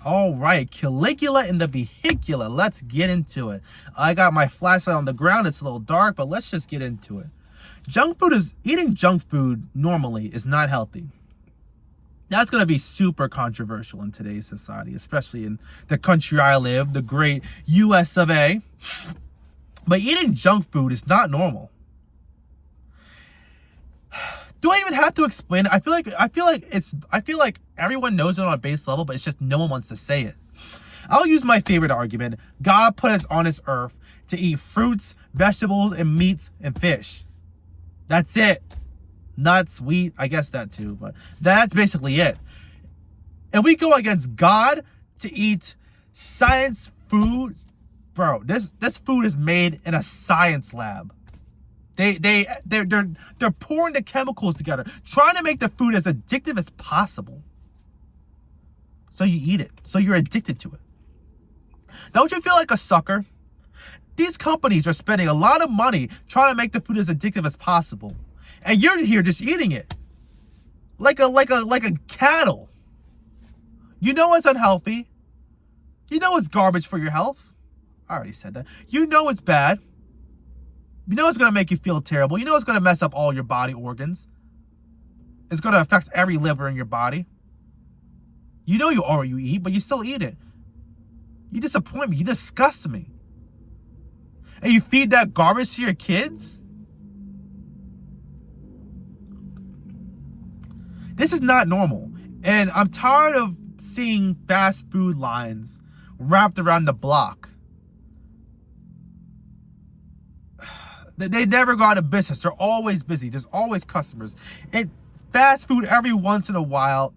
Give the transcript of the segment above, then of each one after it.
All right, Caligula in the Vehicula. Let's get into it. I got my flashlight on the ground. It's a little dark, but let's just get into it. Eating junk food normally is not healthy. That's going to be super controversial in today's society, especially in the country I live, the great US of A. But eating junk food is not normal. Do I even have to explain it? I feel like everyone knows it on a base level, but it's just no one wants to say it. I'll use my favorite argument. God put us on this earth to eat fruits, vegetables, and meats and fish. That's it. Nuts, wheat, I guess that too, but that's basically it. And we go against God to eat science food. Bro, this food is made in a science lab. They're pouring the chemicals together, trying to make the food as addictive as possible. So you eat it. So you're addicted to it. Don't you feel like a sucker? These companies are spending a lot of money trying to make the food as addictive as possible. And you're here just eating it. Like a cattle. You know it's unhealthy. You know it's garbage for your health. I already said that. You know it's bad. You know it's going to make you feel terrible. You know it's going to mess up all your body organs. It's going to affect every liver in your body. You know you eat, but you still eat it. You disappoint me. You disgust me. And you feed that garbage to your kids? This is not normal. And I'm tired of seeing fast food lines wrapped around the block. They never go out of business. They're always busy. There's always customers. And fast food every once in a while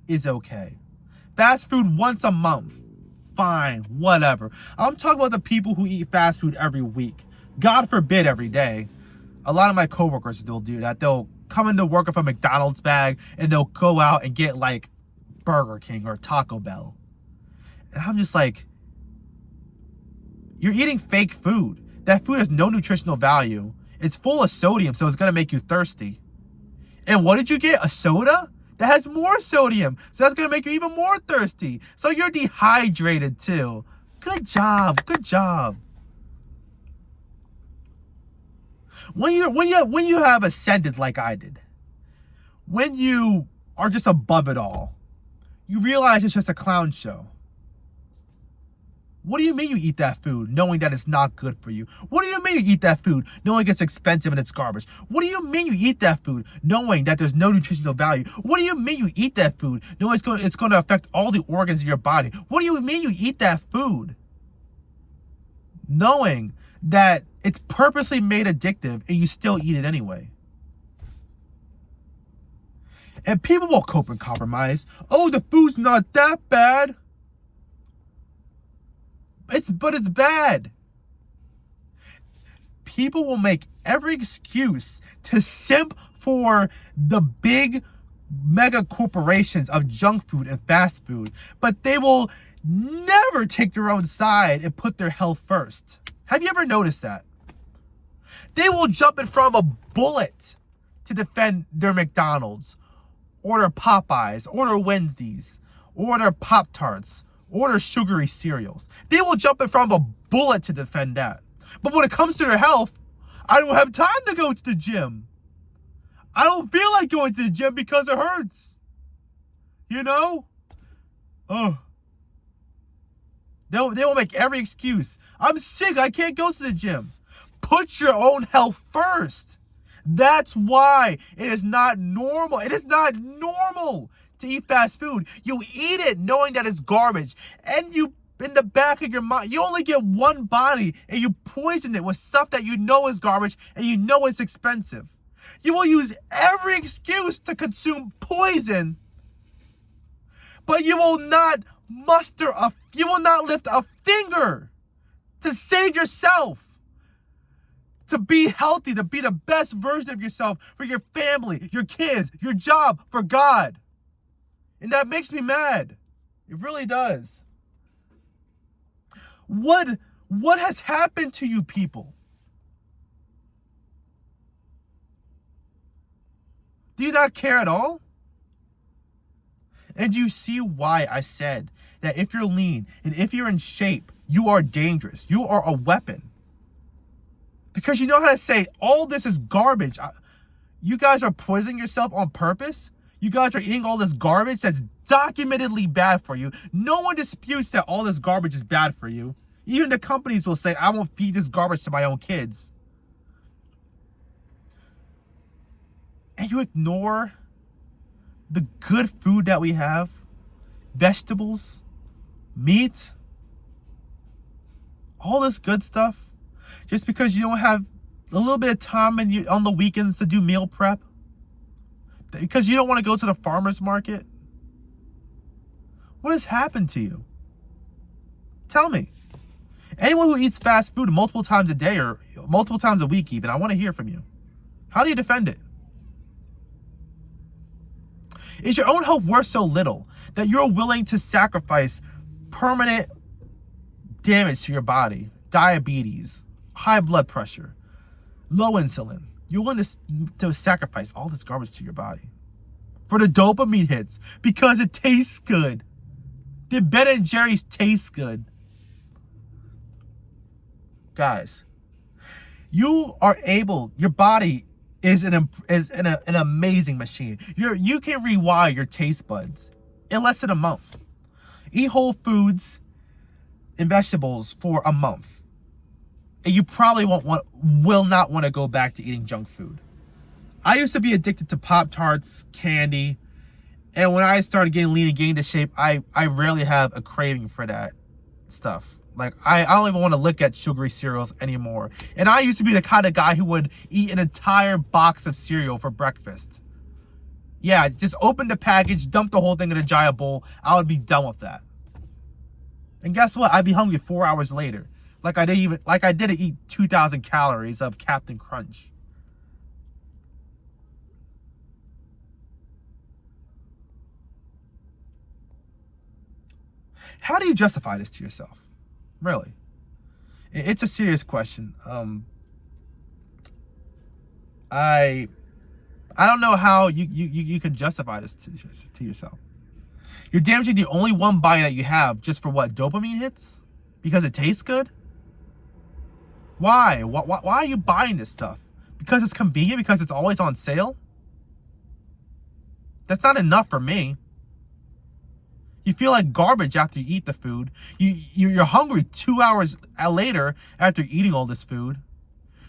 is okay. Fast food once a month, fine, whatever. I'm talking about the people who eat fast food every week. God forbid every day. A lot of my coworkers will do that. They'll come into work with a McDonald's bag and they'll go out and get like Burger King or Taco Bell. And I'm just like, you're eating fake food. That food has no nutritional value. It's full of sodium, so it's going to make you thirsty. And what did you get? A soda? That has more sodium, so that's going to make you even more thirsty. So you're dehydrated too. Good job. Good job. When you have ascended like I did, when you are just above it all, you realize it's just a clown show. What do you mean you eat that food knowing that it's not good for you? What do you mean you eat that food knowing it's expensive and it's garbage? What do you mean you eat that food knowing that there's no nutritional value? What do you mean you eat that food knowing it's going to affect all the organs of your body? What do you mean you eat that food knowing that it's purposely made addictive and you still eat it anyway? And people will cope and compromise. Oh, the food's not that bad. But it's bad. People will make every excuse to simp for the big mega corporations of junk food and fast food, but they will never take their own side and put their health first. Have you ever noticed that? They will jump in front of a bullet to defend their McDonald's, or their Popeyes, or their Wendy's, or their Pop-Tarts, or their sugary cereals. They will jump in front of a bullet to defend that. But when it comes to their health, I don't have time to go to the gym. I don't feel like going to the gym because it hurts. You know? Oh. They will make every excuse. I'm sick. I can't go to the gym. Put your own health first. That's why it is not normal. It is not normal to eat fast food. You eat it knowing that it's garbage, and you, in the back of your mind, you only get one body, and you poison it with stuff that you know is garbage and you know it's expensive. You will use every excuse to consume poison, but you will not lift a finger to save yourself, to be healthy, to be the best version of yourself for your family, your kids, your job, for God. And that makes me mad. It really does. What has happened to you people? Do you not care at all? And do you see why I said that if you're lean and if you're in shape, you are dangerous. You are a weapon. Because you know how to say, all this is garbage. You guys are poisoning yourself on purpose. You guys are eating all this garbage that's documentedly bad for you. No one disputes that all this garbage is bad for you. Even the companies will say, I won't feed this garbage to my own kids. And you ignore the good food that we have. Vegetables, meat, all this good stuff. Just because you don't have a little bit of time on the weekends to do meal prep. Because you don't want to go to the farmer's market. What has happened to you? Tell me. Anyone who eats fast food multiple times a day or multiple times a week even, I want to hear from you. How do you defend it? Is your own health worth so little that you're willing to sacrifice permanent damage to your body? Diabetes, high blood pressure, low insulin. You're willing to sacrifice all this garbage to your body for the dopamine hits because it tastes good. The Ben & Jerry's taste good. Guys, you are able, your body is an amazing machine. You can rewire your taste buds in less than a month. Eat whole foods and vegetables for a month. And you probably will not want to go back to eating junk food. I used to be addicted to Pop-Tarts, candy, and when I started getting lean and getting into shape, I rarely have a craving for that stuff. Like, I don't even want to look at sugary cereals anymore. And I used to be the kind of guy who would eat an entire box of cereal for breakfast. Yeah, just open the package, dump the whole thing in a giant bowl. I would be done with that. And guess what? I'd be hungry 4 hours later. Like I didn't eat 2,000 calories of Captain Crunch. How do you justify this to yourself? Really? It's a serious question. I don't know how you can justify this to yourself. You're damaging the only one body that you have just for what? Dopamine hits? Because it tastes good? Why? Why are you buying this stuff? Because it's convenient? Because it's always on sale? That's not enough for me. You feel like garbage after you eat the food. You're hungry 2 hours later after eating all this food.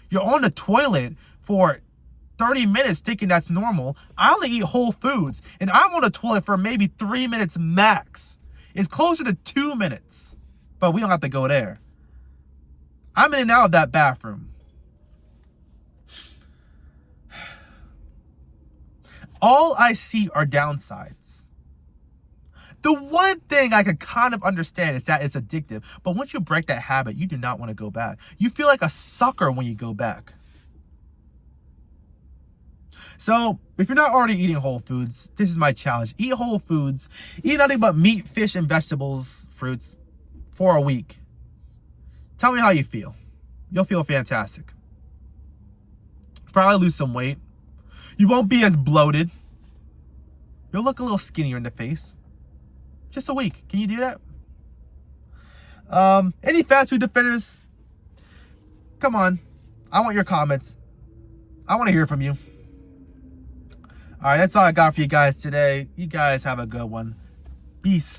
You're on the toilet for 30 minutes thinking that's normal. I only eat whole foods, and I'm on the toilet for maybe 3 minutes max. It's closer to 2 minutes, but we don't have to go there. I'm in and out of that bathroom. All I see are downsides. The one thing I could kind of understand is that it's addictive. But once you break that habit, you do not want to go back. You feel like a sucker when you go back. So, if you're not already eating whole foods, this is my challenge. Eat whole foods. Eat nothing but meat, fish, and vegetables, fruits for a week. Tell me how you feel. You'll feel fantastic. Probably lose some weight. You won't be as bloated. You'll look a little skinnier in the face. Just a week. Can you do that? Any fast food defenders? Come on. I want your comments. I want to hear from you. All right, that's all I got for you guys today. You guys have a good one. Peace.